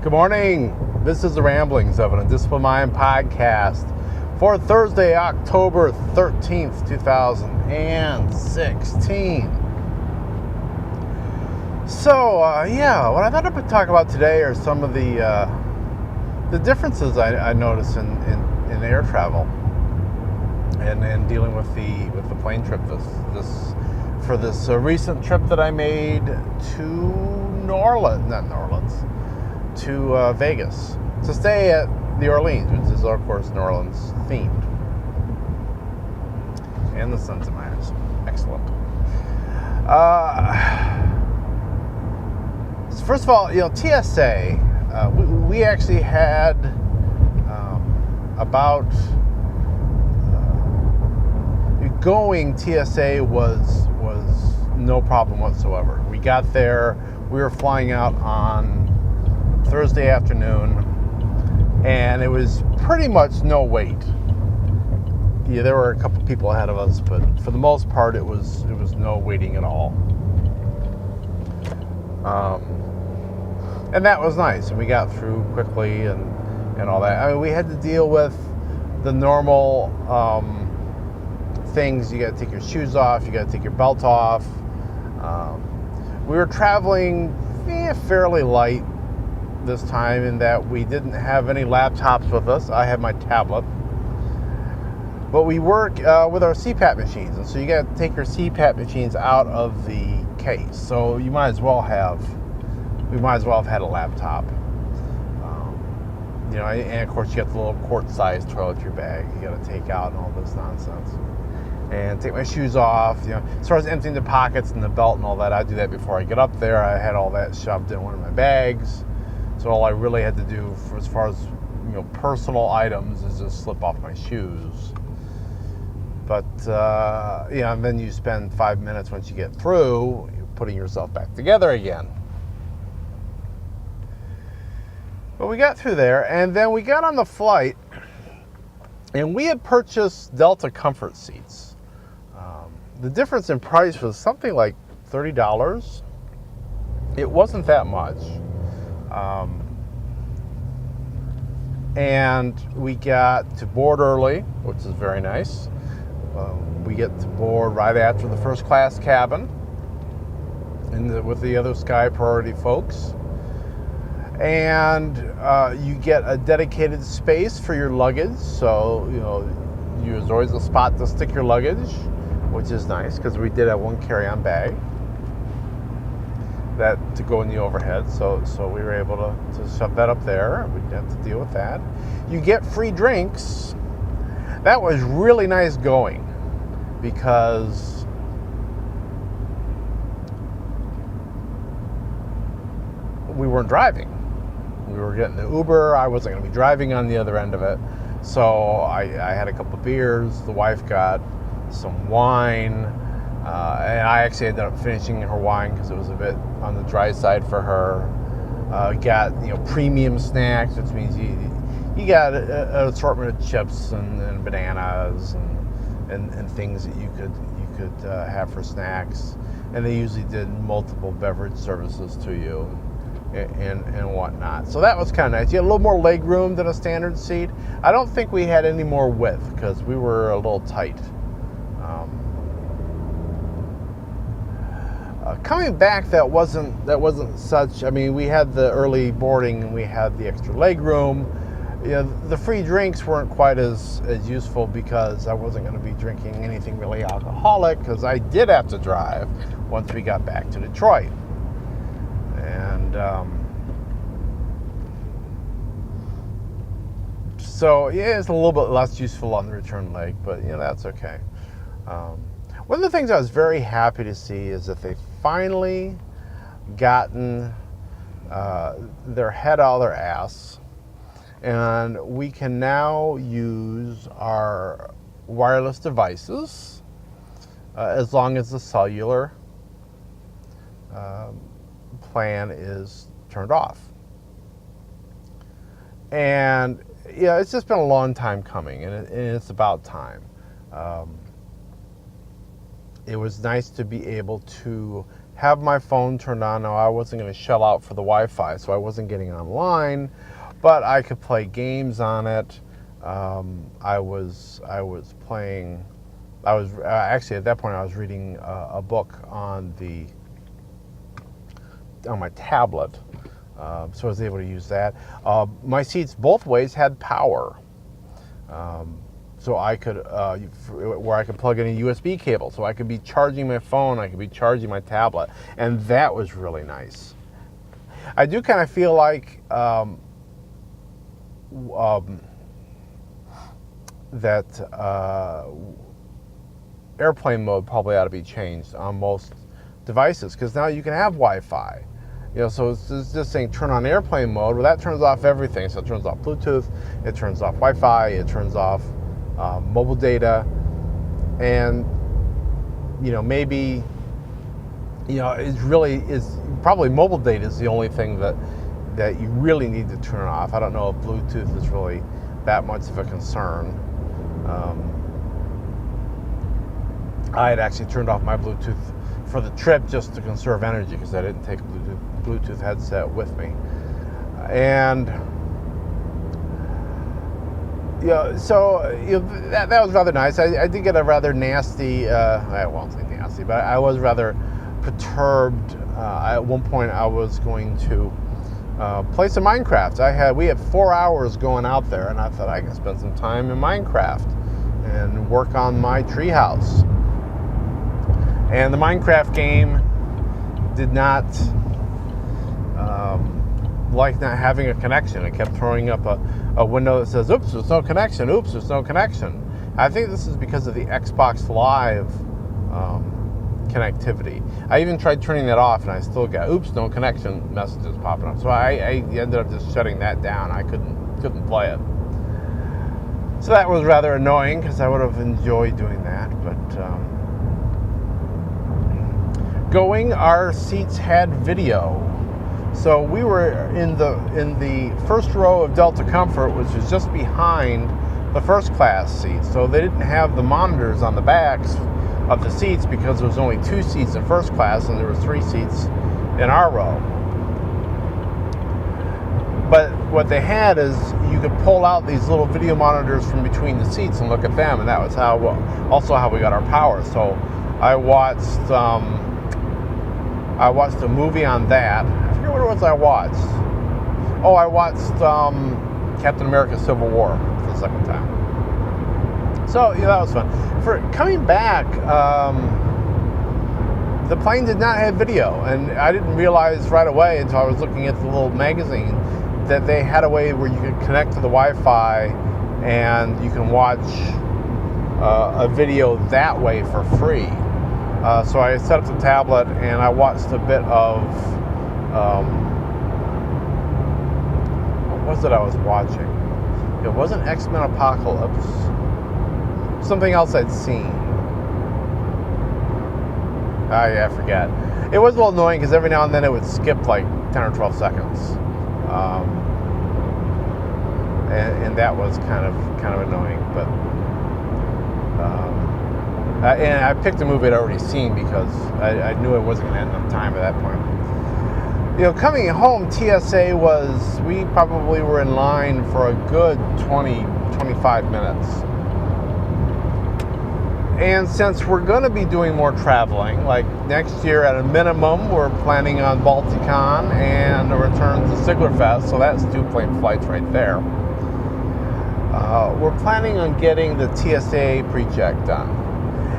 Good morning. This is the Ramblings of an Undisciplined Mind podcast for Thursday, October 13th, 2016. So, what I thought I would talk about today are some of the differences I notice in air travel and dealing with the plane trip this recent trip that I made to Vegas to stay at the Orleans, which is of course New Orleans themed, and the sun's in my eyes. Excellent. So first of all, TSA. We actually had going TSA was no problem whatsoever. We got there. We were flying out on Thursday afternoon, and it was pretty much no wait. Yeah, there were a couple people ahead of us, but for the most part, it was no waiting at all. And that was nice, and we got through quickly and all that. I mean, we had to deal with the normal things. You got to take your shoes off. You got to take your belt off. We were traveling fairly light this time in that we didn't have any laptops with us. I had my tablet. But we work with our CPAP machines, and so you got to take your CPAP machines out of the case. So we might as well have had a laptop. And of course you got the little quart-sized toiletry bag you got to take out and all this nonsense. And take my shoes off. As far as emptying the pockets and the belt and all that, I do that before I get up there. I had all that shoved in one of my bags. So all I really had to do as far as personal items is just slip off my shoes. But and then you spend 5 minutes once you get through putting yourself back together again. But we got through there, and then we got on the flight, and we had purchased Delta comfort seats. The difference in price was something like $30. It wasn't that much. And we got to board early, which is very nice. We get to board right after the first class cabin with the other Sky Priority folks. And you get a dedicated space for your luggage. So, there's always a spot to stick your luggage, which is nice because we did have one carry-on bag that to go in the overhead. So we were able to shove that up there. We didn't have to deal with that. You get free drinks. That was really nice going because we weren't driving. We were getting the Uber. I wasn't going to be driving on the other end of it. So I had a couple of beers. The wife got some wine. And I actually ended up finishing her wine because it was a bit on the dry side for her. Got premium snacks, which means you got an assortment of chips and bananas and things that you could have for snacks. And they usually did multiple beverage services to you and whatnot. So that was kind of nice. You had a little more leg room than a standard seat. I don't think we had any more width because we were a little tight. Coming back, that wasn't such. I mean, we had the early boarding and we had the extra leg room. The free drinks weren't quite as useful because I wasn't going to be drinking anything really alcoholic because I did have to drive once we got back to Detroit. And so it's a little bit less useful on the return leg, but that's okay. One of the things I was very happy to see is that they finally gotten their head out of their ass, and we can now use our wireless devices as long as the cellular plan is turned off. And it's just been a long time coming, and it's about time. It was nice to be able to have my phone turned on. Now, I wasn't going to shell out for the Wi-Fi, so I wasn't getting online, but I could play games on it. I was playing. I was actually, at that point, I was reading a book on my tablet, so I was able to use that. My seats both ways had power, so I could where I could plug in a USB cable, so I could be charging my phone, I could be charging my tablet, and that was really nice. I do kind of feel like that airplane mode probably ought to be changed on most devices, because now you can have Wi-Fi. So it's just saying turn on airplane mode. Well, that turns off everything. So it turns off Bluetooth, it turns off Wi-Fi, it turns off mobile data, and maybe is probably mobile data is the only thing that you really need to turn off. I don't know if Bluetooth is really that much of a concern. I had actually turned off my Bluetooth for the trip just to conserve energy, because I didn't take a Bluetooth headset with me. And that was rather nice. I did get a rather nasty, I won't say nasty, but I was rather perturbed. At one point I was going to play some Minecraft. We had 4 hours going out there, and I thought I can spend some time in Minecraft and work on my treehouse. And the Minecraft game did not like not having a connection. It kept throwing up a window that says, oops, there's no connection, oops, there's no connection. I think this is because of the Xbox Live connectivity. I even tried turning that off, and I still got, oops, no connection messages popping up. So I ended up just shutting that down. I couldn't play it. So that was rather annoying, because I would have enjoyed doing that. But our seats had video. So we were in the first row of Delta Comfort, which was just behind the first class seats. So they didn't have the monitors on the backs of the seats, because there was only 2 seats in first class and there were 3 seats in our row. But what they had is you could pull out these little video monitors from between the seats and look at them, and that was how we got our power. So I watched a movie on that. I forget what it was I watched. Oh, I watched Captain America: Civil War for the second time. So that was fun. For coming back, the plane did not have video, and I didn't realize right away until I was looking at the little magazine that they had a way where you could connect to the Wi-Fi and you can watch a video that way for free. So I set up the tablet and I watched a bit of, what was it I was watching? It wasn't X-Men Apocalypse. Something else I'd seen. I forget. It was a little annoying because every now and then it would skip like 10 or 12 seconds. And that was kind of annoying, but and I picked a movie I'd already seen because I knew it wasn't going to end on time at that point. Coming home, TSA we probably were in line for a good 20-25 minutes. And since we're going to be doing more traveling, like next year at a minimum, we're planning on Balticon and a return to Siglerfest, so that's 2 plane flights right there. We're planning on getting the TSA pre-check done.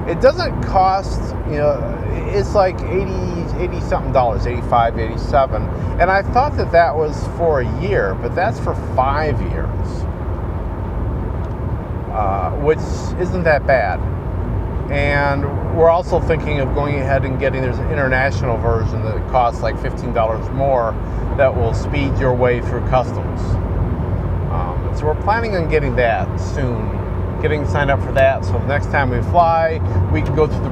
It doesn't cost, it's like $80 something, 85, 87. And I thought that was for a year, but that's for 5 years, which isn't that bad. And we're also thinking of going ahead and there's an international version that costs like $15 more that will speed your way through customs. So we're planning on getting that soon, getting signed up for that. So the next time we fly, we can go through the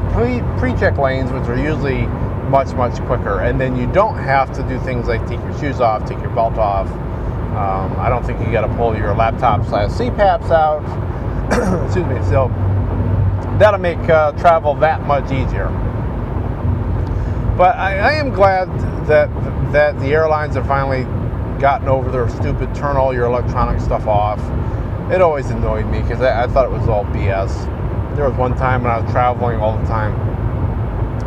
pre-check lanes, which are usually much, much quicker. And then you don't have to do things like take your shoes off, take your belt off. I don't think you got to pull your laptops/CPAPs out. Excuse me. So that'll make travel that much easier. But I am glad that the airlines have finally gotten over their stupid turn all your electronic stuff off. It always annoyed me because I thought it was all BS. There was one time when I was traveling all the time,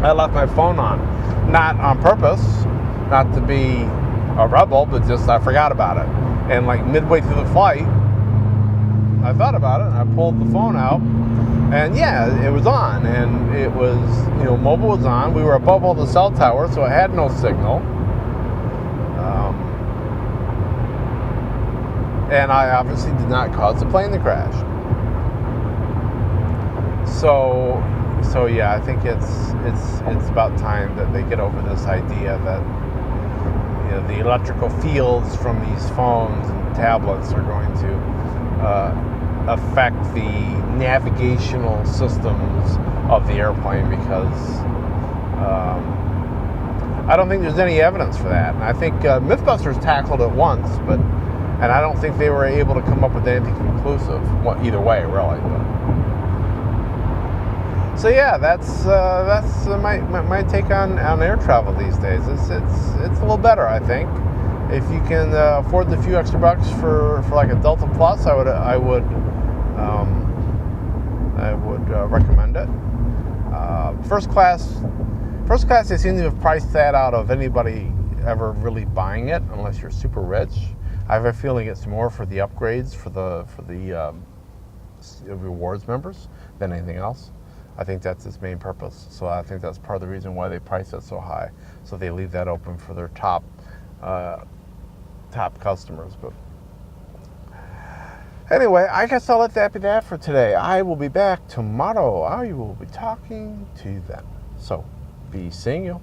I left my phone on. Not on purpose, not to be a rebel, but just I forgot about it. And like midway through the flight, I thought about it and I pulled the phone out. And yeah, it was on, and it was, mobile was on. We were above all the cell towers, so it had no signal. And I obviously did not cause the plane to crash. So yeah, I think it's about time that they get over this idea that the electrical fields from these phones and tablets are going to affect the navigational systems of the airplane, because I don't think there's any evidence for that. And I think Mythbusters tackled it once, and I don't think they were able to come up with anything conclusive. Either way, really. So yeah, that's my take on air travel these days. It's a little better, I think. If you can afford the few extra bucks for like a Delta Plus, I would recommend it. First class, they seem to have priced that out of anybody ever really buying it, unless you're super rich. I have a feeling it's more for the upgrades for the rewards members than anything else. I think that's its main purpose. So I think that's part of the reason why they price it so high. So they leave that open for their top customers. But anyway, I guess I'll let that be that for today. I will be back tomorrow. I will be talking to you then. So be seeing you.